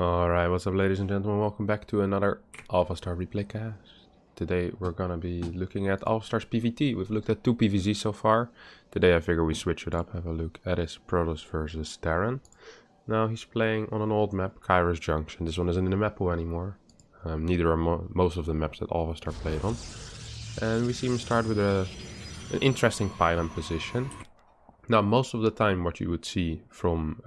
Alright, what's up ladies and gentlemen, welcome back to another AlphaStar replay cast. Today we're gonna be looking at AlphaStar's PvT. We've looked at 2 PvZs so far. Today I figure we switch it up, have a look at his Protoss versus Terran. Now he's playing on an old map, Kairos Junction. This one isn't in the map pool anymore. Neither are most of the maps that AlphaStar played on. And we see him start with an interesting pylon position. Now, most of the time what you would see from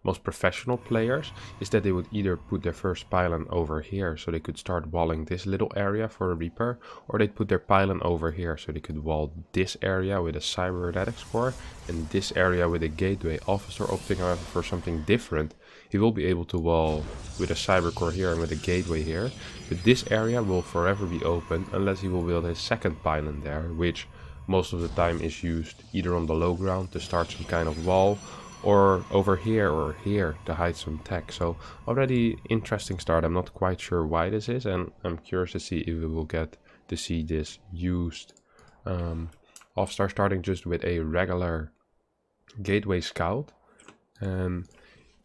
most professional players is that they would either put their first pylon over here so they could start walling this little area for a Reaper, or they'd put their pylon over here so they could wall this area with a cybernetics core and this area with a gateway. AlphaStar opting however for something different. He will be able to wall with a cyber core here and with a gateway here, but this area will forever be open unless he will build his second pylon there, which most of the time is used either on the low ground to start some kind of wall, or over here or here to hide some tech. So already interesting start. I'm not quite sure why this is, and I'm curious to see if we will get to see this used. AlphaStar starting just with a regular gateway scout, and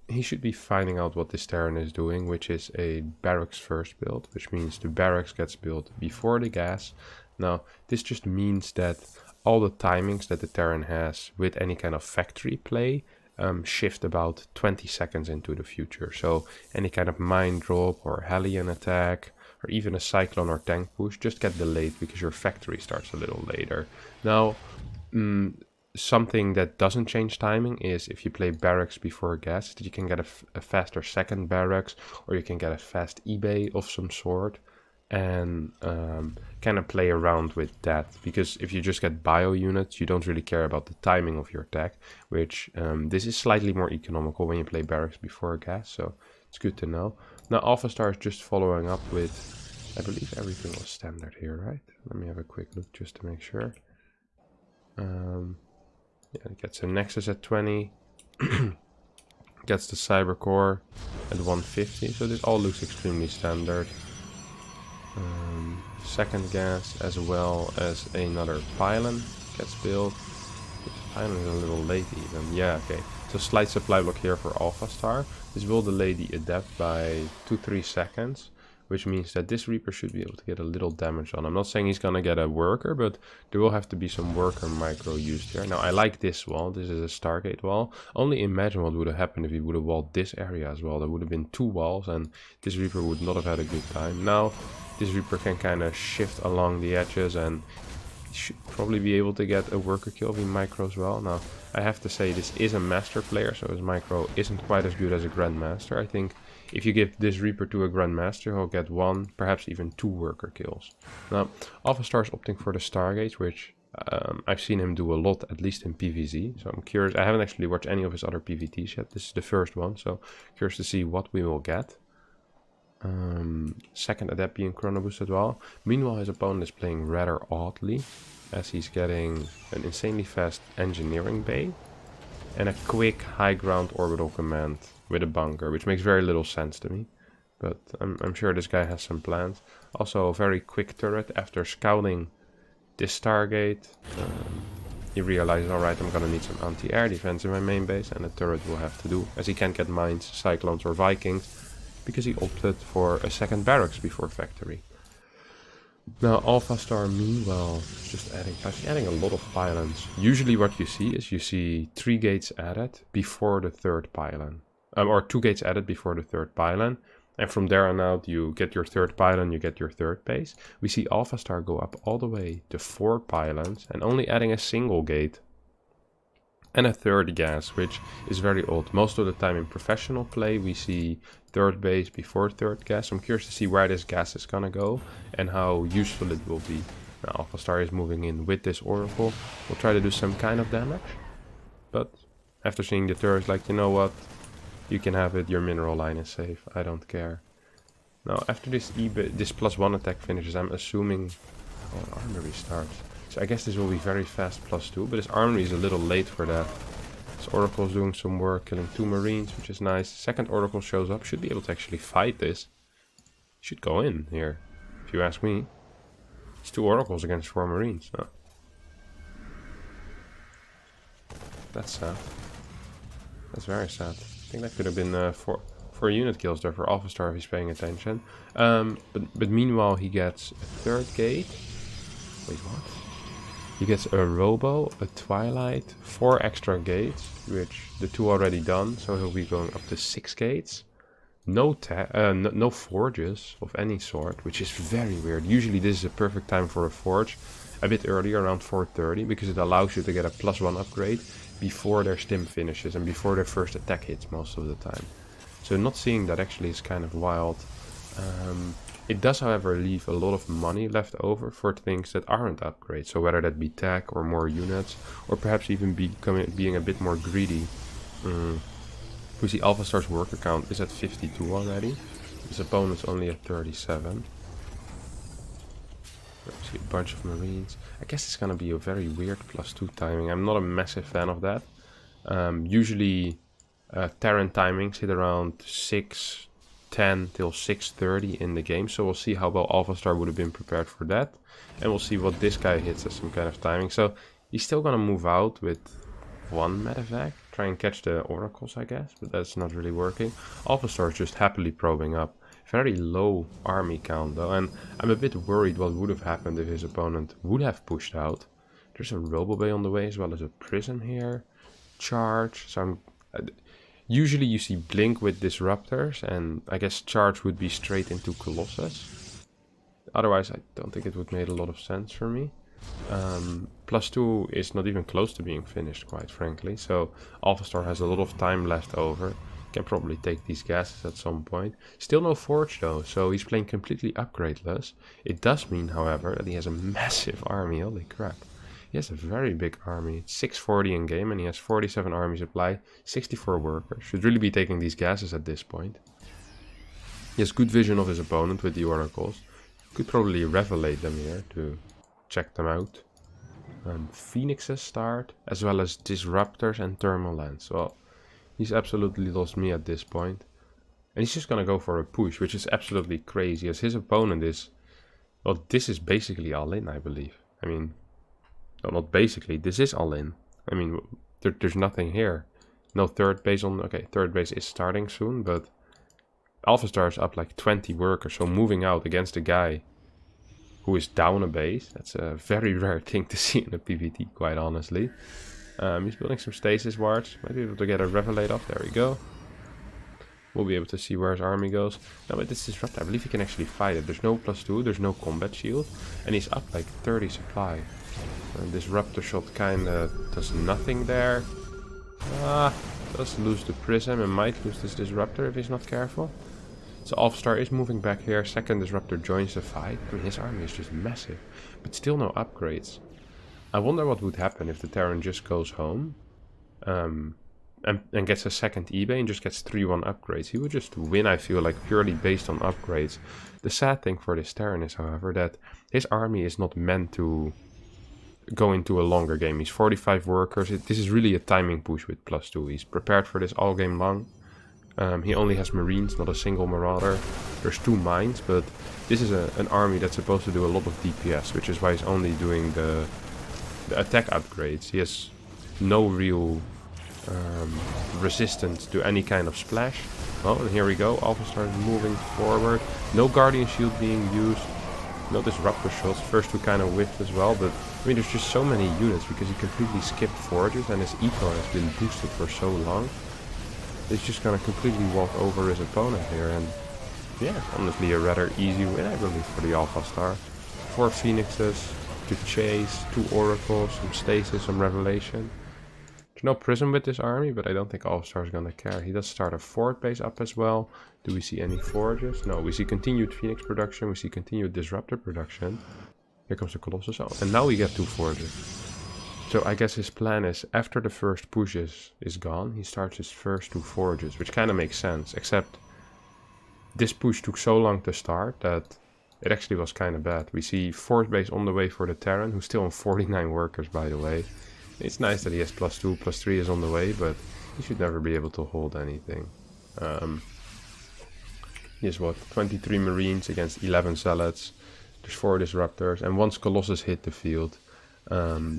he should be finding out what this Terran is doing, which is a barracks first build, which means the barracks gets built before the gas. Now, this just means that all the timings that the Terran has with any kind of factory play shift about 20 seconds into the future. So any kind of mine drop or Hellion attack or even a cyclone or tank push just get delayed because your factory starts a little later. Now, something that doesn't change timing is if you play barracks before gas, that you can get a faster second barracks, or you can get a fast eBay of some sort. And kind of play around with that, because if you just get bio units, you don't really care about the timing of your tech, which this is slightly more economical when you play barracks before gas, so it's good to know. Now AlphaStar is just following up with, I believe everything was standard here, right? Let me have a quick look just to make sure. Yeah, it gets a Nexus at 20, gets the Cyber Core at 150, so this all looks extremely standard. Second gas as well as another pylon gets built. This pylon is a little late even. Yeah, okay. So slight supply block here for AlphaStar. This will delay the adapt by 2-3 seconds, which means that this Reaper should be able to get a little damage on. I'm not saying he's gonna get a worker, but there will have to be some worker micro used here. Now I like this wall. This is a Stargate wall. Only imagine what would have happened if he would have walled this area as well. There would have been 2 walls and this Reaper would not have had a good time. Now this Reaper can kind of shift along the edges and should probably be able to get a worker kill if he micro as well. Now I have to say this is a master player, so his micro isn't quite as good as a grandmaster. I think if you give this Reaper to a grandmaster, he'll get 1, perhaps even 2 worker kills. Now AlphaStar is opting for the Stargates, which I've seen him do a lot, at least in PvZ. So I'm curious. I haven't actually watched any of his other PvTs yet. This is the first one, so curious to see what we will get. Second adept being chrono boost as well. Meanwhile, his opponent is playing rather oddly, as he's getting an insanely fast engineering bay and a quick high ground orbital command with a bunker, which makes very little sense to me, but I'm sure this guy has some plans. Also a very quick turret. After scouting this Stargate, he realizes, alright, I'm gonna need some anti-air defense in my main base, and the turret will have to do, as he can't get mines, cyclones or Vikings, because he opted for a second barracks before factory. Now AlphaStar meanwhile is just adding a lot of pylons. Usually what you see is you see 3 gates added before the third pylon. Or 2 gates added before the third pylon. And from there on out you get your third pylon, you get your third base. We see AlphaStar go up all the way to 4 pylons and only adding a single gate. And a third gas, which is very old. Most of the time in professional play we see third base before third gas. I'm curious to see where this gas is gonna go and how useful it will be. Now AlphaStar is moving in with this Oracle. We'll try to do some kind of damage. But after seeing the turret, like, you know what? You can have it, your mineral line is safe. I don't care. Now after this +1 attack finishes, I'm assuming armory starts. So I guess this will be very fast +2, but his armory is a little late for that. His Oracle is doing some work, killing 2 Marines, which is nice. Second Oracle shows up, should be able to actually fight this. Should go in here, if you ask me. It's 2 Oracles against 4 Marines. No. That's sad. That's very sad. I think that could have been 4 for unit kills there for AlphaStar if he's paying attention. But meanwhile he gets a third gate. Wait, what? He gets a Robo, a Twilight, 4 extra gates, which the 2 already done, so he'll be going up to 6 gates. No forges of any sort, which is very weird. Usually this is a perfect time for a forge, a bit earlier, around 4:30, because it allows you to get a +1 upgrade before their stim finishes and before their first attack hits most of the time. So not seeing that actually is kind of wild. It does, however, leave a lot of money left over for things that aren't upgrades. So whether that be tech or more units, or perhaps even being a bit more greedy. We see AlphaStar's worker count is at 52 already. His opponent's only at 37. We see a bunch of Marines. I guess it's gonna be a very weird +2 timing. I'm not a massive fan of that. Usually Terran timings hit around 6:10 till 6:30 in the game. So we'll see how well AlphaStar would have been prepared for that. And we'll see what this guy hits as some kind of timing. So he's still gonna move out with 1 medevac. Try and catch the oracles, I guess, but that's not really working. AlphaStar is just happily probing up. Very low army count though, and I'm a bit worried what would have happened if his opponent would have pushed out. There's a Robobay on the way as well as a Prism here. Charge, so usually you see Blink with Disruptors, and I guess Charge would be straight into Colossus. Otherwise I don't think it would make a lot of sense for me. +2 is not even close to being finished, quite frankly, so AlphaStar has a lot of time left over. Can probably take these gases at some point. Still no forge though, so he's playing completely upgradeless. It does mean, however, that he has a massive army. Holy crap. He has a very big army. It's 640 in game and he has 47 army supply, 64 workers. Should really be taking these gases at this point. He has good vision of his opponent with the oracles. Could probably revelate them here to check them out. Phoenixes start, as well as Disruptors and Thermal Lance. Well, he's absolutely lost me at this point. And he's just gonna go for a push, which is absolutely crazy, as his opponent is... Well, this is basically all-in, I believe. I mean... No, not basically, this is all-in. I mean, there's nothing here. No third base on... Okay, third base is starting soon, but... AlphaStar is up like 20 workers, so moving out against a guy who is down a base. That's a very rare thing to see in a PvT, quite honestly. He's building some stasis wards. Might be able to get a Revelate off. There we go. We'll be able to see where his army goes. Now with this Disruptor, I believe he can actually fight it. There's no +2, there's no combat shield. And he's up like 30 supply. Disruptor shot kinda does nothing there. Does lose the Prism and might lose this Disruptor if he's not careful. So AlphaStar is moving back here. Second Disruptor joins the fight. I mean, his army is just massive. But still no upgrades. I wonder what would happen if the Terran just goes home. And gets a second eBay and just gets 3-1 upgrades. He would just win, I feel like, purely based on upgrades. The sad thing for this Terran is, however, that his army is not meant to go into a longer game. He's 45 workers. This is really a timing push with +2. He's prepared for this all game long. He only has Marines, not a single Marauder. There's 2 mines, but this is an army that's supposed to do a lot of DPS, which is why he's only doing the attack upgrades. He has no real resistance to any kind of splash. Oh, and here we go. AlphaStar is moving forward. No Guardian Shield being used. No Disruptor shots. First 2 kind of whiffed as well, but I mean, there's just so many units because he completely skipped forges and his eco has been boosted for so long. He's just gonna completely walk over his opponent here, and yeah, honestly a rather easy win, I believe, for the AlphaStar. 4 Phoenixes to chase, 2 Oracles, some Stasis, some Revelation. There's no Prism with this army, but I don't think AlphaStar is gonna care. He does start a Fort base up as well. Do we see any Forges? No, we see continued Phoenix production, we see continued Disruptor production. Here comes the Colossus, oh, and now we get 2 Forges. So I guess his plan is, after the first push is gone, he starts his first 2 Forges, which kind of makes sense, except this push took so long to start that it actually was kind of bad. We see Fort base on the way for the Terran, who's still on 49 workers, by the way. It's nice that he has +2, +3 is on the way, but he should never be able to hold anything. He has what, 23 Marines against 11 Zealots. There's 4 Disruptors, and once Colossus hit the field,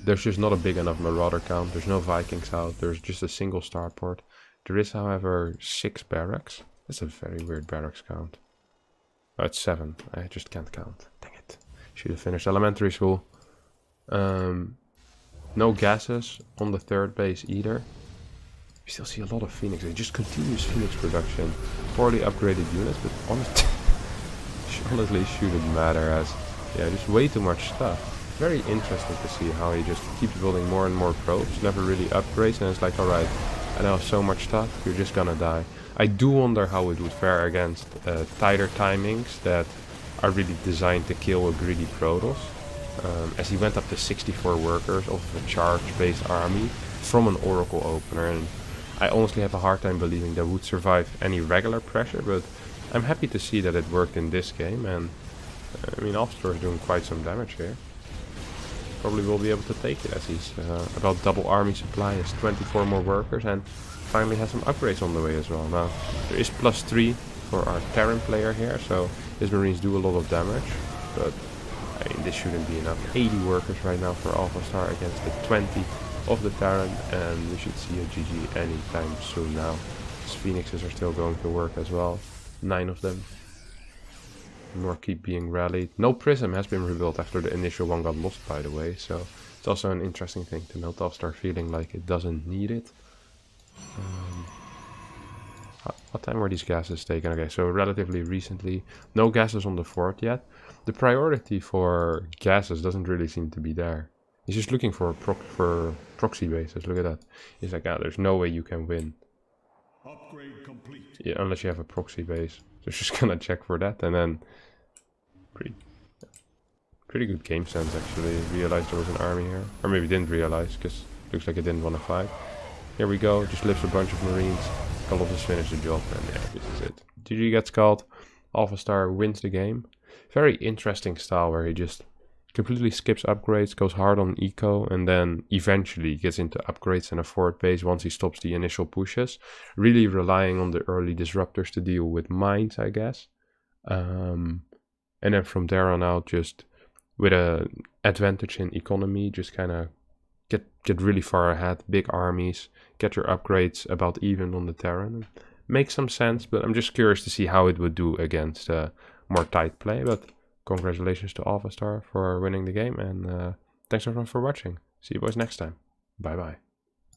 there's just not a big enough Marauder count. There's no Vikings out. There's just a single starport. There is, however, 6 barracks. That's a very weird barracks count. Oh, it's 7. I just can't count. Dang it. Should have finished elementary school. No gases on the 3rd base either. We still see a lot of Phoenix. It just continues Phoenix production. Poorly upgraded units, but honestly shouldn't matter as, yeah, just way too much stuff. Very interesting to see how he just keeps building more and more probes, never really upgrades, and it's like, alright, I now have so much stuff, you're just gonna die. I do wonder how it would fare against tighter timings that are really designed to kill a greedy Protoss. As he went up to 64 workers of a charge-based army from an Oracle opener, and I honestly have a hard time believing that would survive any regular pressure, but I'm happy to see that it worked in this game, and I mean, AlphaStar is doing quite some damage here. Probably will be able to take it as he's about double army supply, has 24 more workers, and finally has some upgrades on the way as well. Now, there is +3 for our Terran player here, so his marines do a lot of damage, but I mean, this shouldn't be enough. 80 workers right now for AlphaStar against the 20 of the Terran, and we should see a GG anytime soon now. His Phoenixes are still going to work as well. 9 of them. More keep being rallied. No Prism has been rebuilt after the initial one got lost, by the way, so it's also an interesting thing to note. AlphaStar feeling like it doesn't need it. What time were these gases taken? Okay, so relatively recently. No gases on the fort yet. The priority for gases doesn't really seem to be there. He's just looking for proxy bases. Look at that. He's like, ah, there's no way you can win. Upgrade complete. Yeah, unless you have a proxy base. So just gonna check for that, and then pretty good game sense actually. Realized there was an army here, or maybe didn't realize because looks like it didn't want to fight. Here we go. Just lifts a bunch of marines. Call just finish the job, and yeah, this is it. GG gets called. AlphaStar wins the game. Very interesting style where he just completely skips upgrades, goes hard on eco, and then eventually gets into upgrades and a forward base once he stops the initial pushes. Really relying on the early disruptors to deal with mines, I guess. And then from there on out, just with a advantage in economy, just kind of get really far ahead, big armies, get your upgrades about even on the Terran. Makes some sense, but I'm just curious to see how it would do against more tight play. But congratulations to AlphaStar for winning the game, and thanks everyone for watching. See you boys next time. Bye bye.